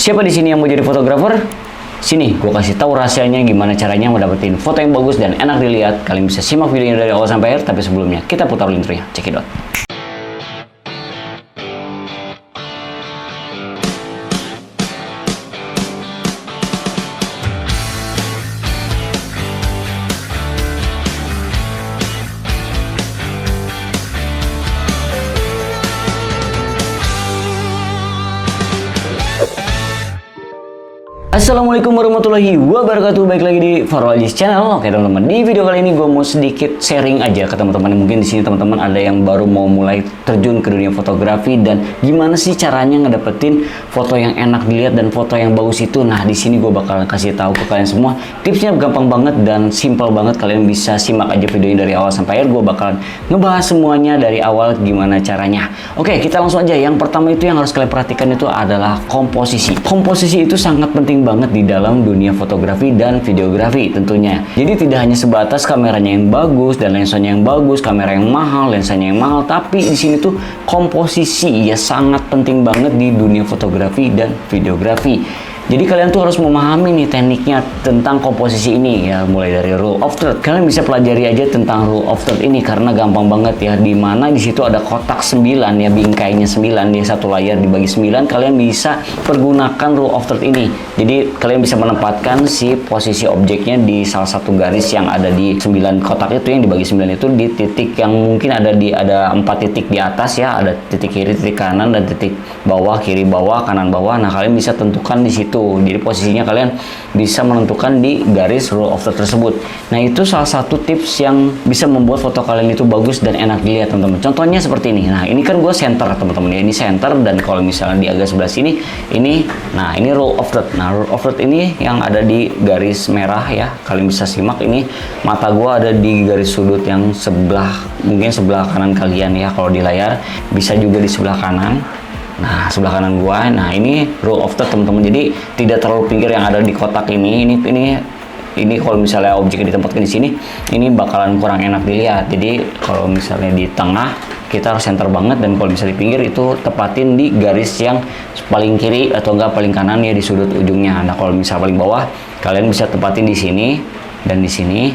Siapa di sini yang mau jadi fotografer? Sini, gue kasih tahu rahasianya gimana caranya mendapatkan foto yang bagus dan enak dilihat. Kalian bisa simak videonya dari awal sampai akhir, tapi sebelumnya kita putar intronya. Check it out. Assalamualaikum warahmatullahi wabarakatuh. Baik lagi di Farwajis Channel. Oke teman-teman, di video kali ini gue mau sedikit sharing aja ke teman-teman. Mungkin di sini teman-teman ada yang baru mau mulai terjun ke dunia fotografi dan gimana sih caranya ngedapetin foto yang enak dilihat dan foto yang bagus itu. Nah, di sini gue bakal kasih tahu ke kalian semua. Tipsnya gampang banget dan simple banget. Kalian bisa simak aja videonya dari awal sampai akhir. Gue bakalan ngebahas semuanya dari awal gimana caranya. Oke, kita langsung aja. Yang pertama itu yang harus kalian perhatikan itu adalah komposisi. Komposisi itu sangat penting banget di dalam dunia fotografi dan videografi tentunya. Jadi tidak hanya sebatas kameranya yang bagus dan lensanya yang bagus, kamera yang mahal, lensanya yang mahal, tapi di sini tuh komposisi ya sangat penting banget di dunia fotografi dan videografi. Jadi kalian tuh harus memahami nih tekniknya tentang komposisi ini ya, mulai dari rule of third. Kalian bisa pelajari aja tentang rule of third ini karena gampang banget ya, dimana di situ ada kotak 9 ya, bingkainya 9 di satu layar dibagi 9. Kalian bisa pergunakan rule of third ini. Jadi kalian bisa menempatkan si posisi objeknya di salah satu garis yang ada di 9 kotak itu, yang dibagi 9 itu di titik yang mungkin ada 4 titik di atas ya, ada titik kiri, titik kanan, dan titik bawah, kiri bawah, kanan bawah. Nah, kalian bisa tentukan di situ. Jadi posisinya kalian bisa menentukan di garis rule of third tersebut. Nah, itu salah satu tips yang bisa membuat foto kalian itu bagus dan enak dilihat teman-teman. Contohnya seperti ini. Nah, ini kan gue center teman-teman ya, ini center, dan kalau misalnya di agak sebelah sini ini, nah ini rule of third. Nah, rule of third ini yang ada di garis merah ya, kalian bisa simak. Ini mata gue ada di garis sudut yang sebelah, mungkin sebelah kanan kalian ya, kalau di layar bisa juga di sebelah kanan. Nah, sebelah kanan gua, nah ini rule of third teman-teman. Jadi tidak terlalu pinggir yang ada di kotak ini. Ini kalau misalnya objeknya ditempatkan di sini, ini bakalan kurang enak dilihat. Jadi kalau misalnya di tengah, kita harus center banget, dan kalau misalnya di pinggir itu tepatin di garis yang paling kiri atau enggak paling kanan ya, di sudut ujungnya. Nah, kalau misalnya paling bawah, kalian bisa tepatin di sini dan di sini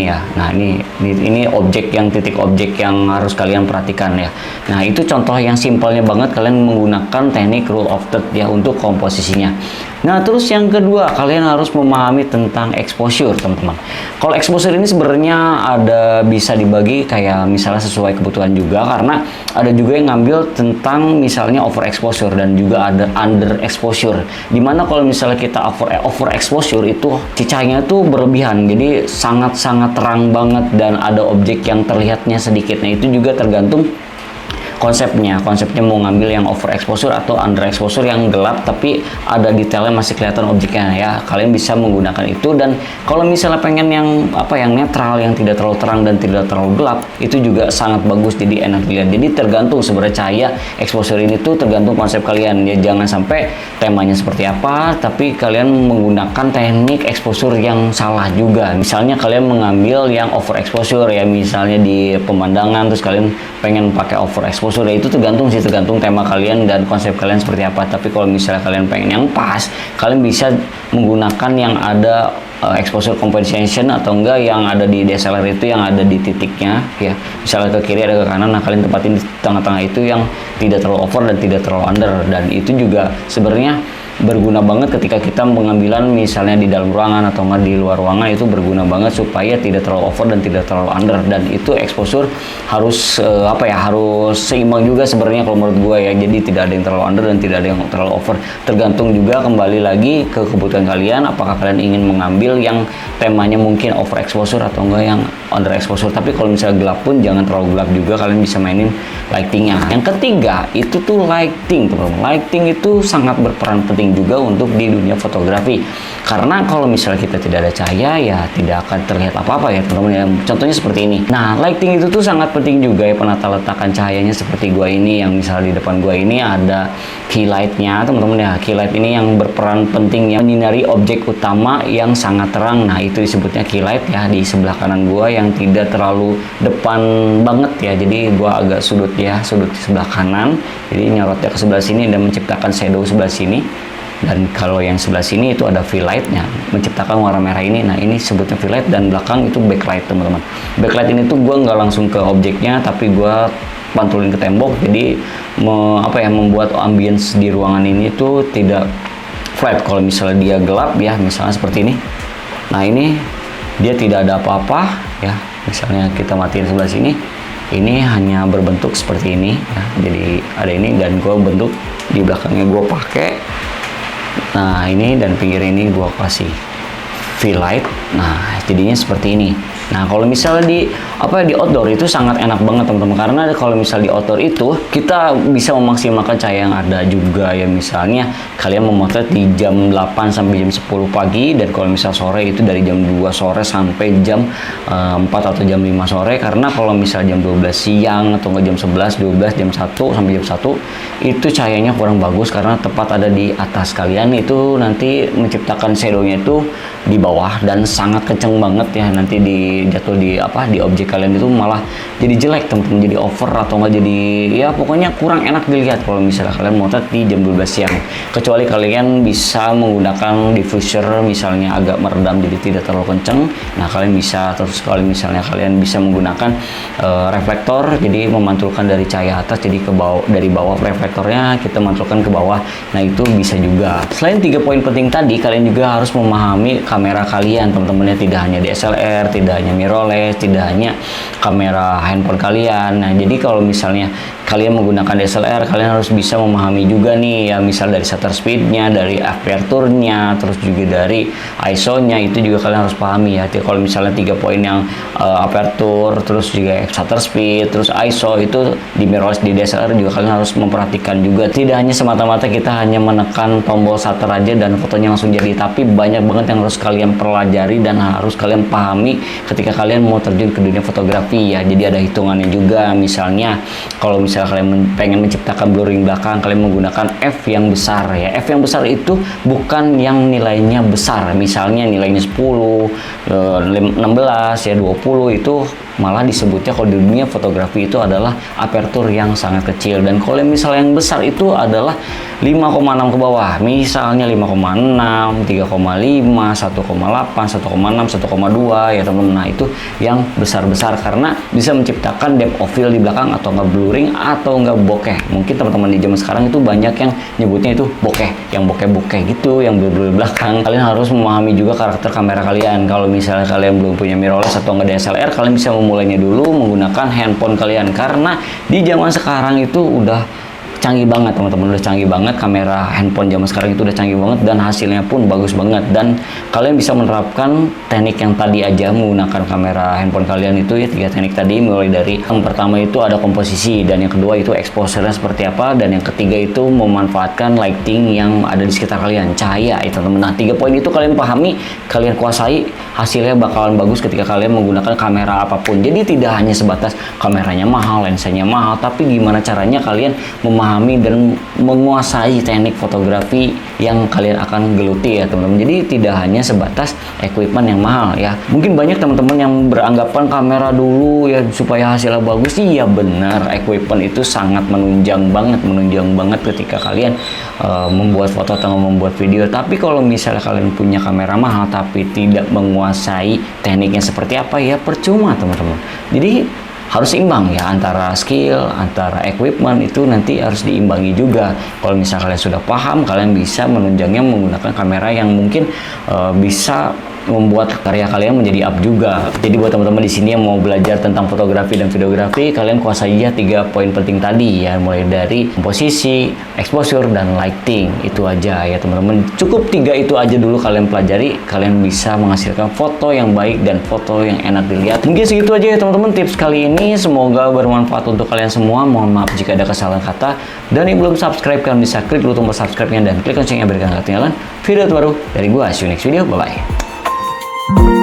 ya. Nah, ini objek yang, titik objek yang harus kalian perhatikan ya. Nah, itu contoh yang simpelnya banget kalian menggunakan teknik rule of third ya untuk komposisinya. Nah, terus yang kedua, kalian harus memahami tentang exposure teman-teman. Kalau exposure ini sebenarnya ada, bisa dibagi kayak misalnya sesuai kebutuhan juga, karena ada juga yang ngambil tentang misalnya over exposure dan juga ada under exposure. Dimana kalau misalnya kita over exposure itu cahayanya tuh berlebihan, jadi sangat terang banget dan ada objek yang terlihatnya sedikit. Nah, itu juga tergantung konsepnya mau ngambil yang over exposure atau under exposure yang gelap tapi ada detailnya masih kelihatan objeknya ya. Kalian bisa menggunakan itu. Dan kalau misalnya pengen yang yang netral, yang tidak terlalu terang dan tidak terlalu gelap, itu juga sangat bagus, jadi enak dilihat. Jadi tergantung sebenarnya cahaya exposure ini tuh tergantung konsep kalian ya. Jangan sampai temanya seperti apa tapi kalian menggunakan teknik exposure yang salah juga. Misalnya kalian mengambil yang over exposure ya, misalnya di pemandangan, terus kalian pengen pakai over exposure ya, itu tergantung tema kalian dan konsep kalian seperti apa. Tapi kalau misalnya kalian pengen yang pas, kalian bisa menggunakan yang ada exposure compensation atau enggak yang ada di DSLR itu, yang ada di titiknya ya, misalnya ke kiri ada ke kanan. Nah, kalian tempatin di tengah-tengah itu yang tidak terlalu over dan tidak terlalu under, dan itu juga sebenarnya berguna banget ketika kita pengambilan misalnya di dalam ruangan atau enggak di luar ruangan. Itu berguna banget supaya tidak terlalu over dan tidak terlalu under, dan itu exposure harus harus seimbang juga sebenarnya kalau menurut gue ya. Jadi tidak ada yang terlalu under dan tidak ada yang terlalu over, tergantung juga kembali lagi ke kebutuhan kalian, apakah kalian ingin mengambil yang temanya mungkin over exposure atau enggak yang under exposure. Tapi kalau misalnya gelap pun jangan terlalu gelap juga, kalian bisa mainin lightingnya. Yang ketiga itu tuh lighting teman-teman. Lighting itu sangat berperan penting juga untuk di dunia fotografi, karena kalau misalnya kita tidak ada cahaya ya tidak akan terlihat apa-apa ya teman-teman ya. Contohnya seperti ini. Nah, lighting itu tuh sangat penting juga ya, penata letakan cahayanya. Seperti gua ini, yang misalnya di depan gua ini ada key lightnya teman-teman ya. Key light ini yang berperan penting yang menyinari objek utama yang sangat terang. Nah, itu disebutnya key light ya. Di sebelah kanan gua yang tidak terlalu depan banget ya, jadi gua agak sudut di sebelah kanan, jadi nyorotnya ke sebelah sini dan menciptakan shadow sebelah sini. Dan kalau yang sebelah sini itu ada fill light-nya, menciptakan warna merah ini. Nah, ini sebutnya fill light, dan belakang itu backlight, teman-teman. Backlight ini tuh gue nggak langsung ke objeknya, tapi gue pantulin ke tembok, jadi membuat ambience di ruangan ini tuh tidak flat. Kalau misalnya dia gelap ya, misalnya seperti ini. Nah, ini dia tidak ada apa-apa ya. Misalnya kita matiin sebelah sini, ini hanya berbentuk seperti ini ya. Jadi ada ini, dan gue bentuk di belakangnya gue pakai. Nah, ini dan pinggir ini gue kasih fill light. Nah, jadinya seperti ini. Nah, kalau misalnya di outdoor itu sangat enak banget, teman-teman, karena kalau misalnya di outdoor itu kita bisa memaksimalkan cahaya yang ada juga ya. Misalnya kalian memotret di jam 8 sampai jam 10 pagi, dan kalau misalnya sore itu dari jam 2 sore sampai jam 4 atau jam 5 sore. Karena kalau misalnya jam 12 siang atau jam 11, 12, jam 1 sampai jam 1 itu cahayanya kurang bagus, karena tepat ada di atas kalian, itu nanti menciptakan shadow-nya itu di bawah dan sangat kenceng banget ya. Nanti jatuh di objek kalian itu malah jadi jelek, teman-teman, jadi over atau enggak, jadi ya pokoknya kurang enak dilihat kalau misalnya kalian motret di jam 12 siang. Kecuali kalian bisa menggunakan diffuser, misalnya agak meredam jadi tidak terlalu kenceng. Nah, kalian bisa, terus kalau misalnya kalian bisa menggunakan reflektor, jadi memantulkan dari cahaya atas jadi ke bawah, dari bawah reflektornya kita mantulkan ke bawah. Nah, itu bisa juga. Selain 3 poin penting tadi, kalian juga harus memahami kamera kalian, teman-teman, ya. Tidak hanya DSLR, tidak hanya mirrorless, tidak hanya kamera handphone kalian. Nah, jadi kalau misalnya kalian menggunakan DSLR, kalian harus bisa memahami juga nih ya, misal dari shutter speed-nya, dari aperture-nya, terus juga dari ISO-nya, itu juga kalian harus pahami ya. Jadi kalau misalnya 3 poin yang aperture, terus juga shutter speed, terus ISO, itu di mirrorless, di DSLR juga kalian harus memperhatikan juga. Tidak hanya semata-mata kita hanya menekan tombol shutter aja dan fotonya langsung jadi, tapi banyak banget yang harus kalian pelajari dan harus kalian pahami ketika kalian mau terjun ke dunia fotografi ya. Jadi ada hitungannya juga. Misalnya kalau misalnya kalian pengen menciptakan blurring belakang, kalian menggunakan F yang besar ya. F yang besar itu bukan yang nilainya besar, misalnya nilainya 10, 16 ya, 20, itu malah disebutnya kalau di dunia fotografi itu adalah aperture yang sangat kecil. Dan kalau misalnya yang besar itu adalah 5,6 ke bawah, misalnya 5,6, 3,5, 1,8, 1,6, 1,2 ya, teman-teman. Nah, itu yang besar-besar karena bisa menciptakan depth of field di belakang, atau nggak blurring, atau nggak bokeh. Mungkin teman-teman di zaman sekarang itu banyak yang nyebutnya itu bokeh, yang bokeh-bokeh gitu, yang blur-blur belakang. Kalian harus memahami juga karakter kamera kalian. Kalau misalnya kalian belum punya mirrorless atau nggak DSLR, kalian bisa memulainya dulu menggunakan handphone kalian, karena di zaman sekarang itu udah canggih banget, teman-teman, udah canggih banget. Kamera handphone zaman sekarang itu udah canggih banget dan hasilnya pun bagus banget. Dan kalian bisa menerapkan teknik yang tadi aja menggunakan kamera handphone kalian itu ya, 3 teknik tadi, mulai dari yang pertama itu ada komposisi, dan yang kedua itu exposure-nya seperti apa, dan yang ketiga itu memanfaatkan lighting yang ada di sekitar kalian, cahaya itu, teman-teman. Nah, 3 poin itu kalian pahami, kalian kuasai, hasilnya bakalan bagus ketika kalian menggunakan kamera apapun. Jadi tidak hanya sebatas kameranya mahal, lensanya mahal, tapi gimana caranya kalian memahami dan menguasai teknik fotografi yang kalian akan geluti ya, teman-teman. Jadi tidak hanya sebatas equipment yang mahal ya. Mungkin banyak teman-teman yang beranggapan kamera dulu ya supaya hasilnya bagus. Iya benar, equipment itu sangat menunjang banget ketika kalian membuat foto atau membuat video. Tapi kalau misalnya kalian punya kamera mahal tapi tidak menguasai tekniknya seperti apa, ya percuma, teman-teman. Jadi harus imbang ya, antara skill, antara equipment itu nanti harus diimbangi juga. Kalau misalnya kalian sudah paham, kalian bisa menunjangnya menggunakan kamera yang mungkin bisa membuat karya kalian menjadi up juga. Jadi buat teman-teman di sini yang mau belajar tentang fotografi dan videografi, kalian kuasai aja 3 poin penting tadi ya, mulai dari komposisi, exposure, dan lighting. Itu aja ya, teman-teman. Cukup 3 itu aja dulu kalian pelajari, kalian bisa menghasilkan foto yang baik dan foto yang enak dilihat. Mungkin segitu aja ya, teman-teman, tips kali ini. Semoga bermanfaat untuk kalian semua. Mohon maaf jika ada kesalahan kata. Dan yang belum subscribe, kalian bisa klik dulu tombol subscribe-nya dan klik loncengnya, berikan ketinggalan video terbaru dari gua. See you next video. Bye-bye.